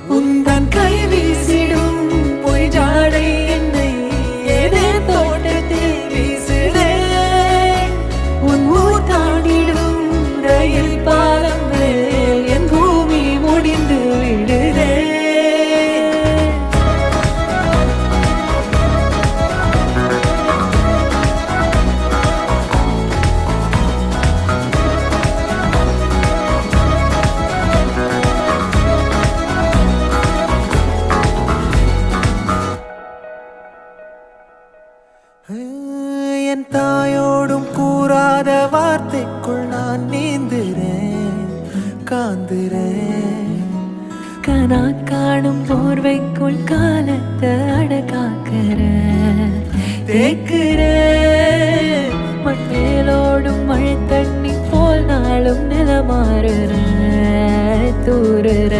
உந்தன் கை வீசிடும் பொய் ஜாடை என்னை ஏதே தோட்டத்தில் வீசுதே உன் ஊர் தாண்டிடும் ரயில் பாலம் மேல் என் பூமி முடிந்து விடுதே என் தாயோடும் கூறாத வார்த்தைக்குள் நான் நீந்துறேன் காந்துறேன் கனா காணும் போர்வைக்குள் காலத்தை அடக்காக்கிற தேக்குறேன் மண்ணேலோடும் மழை தண்ணி போல் நாளும் நிலமாறுற தூறுற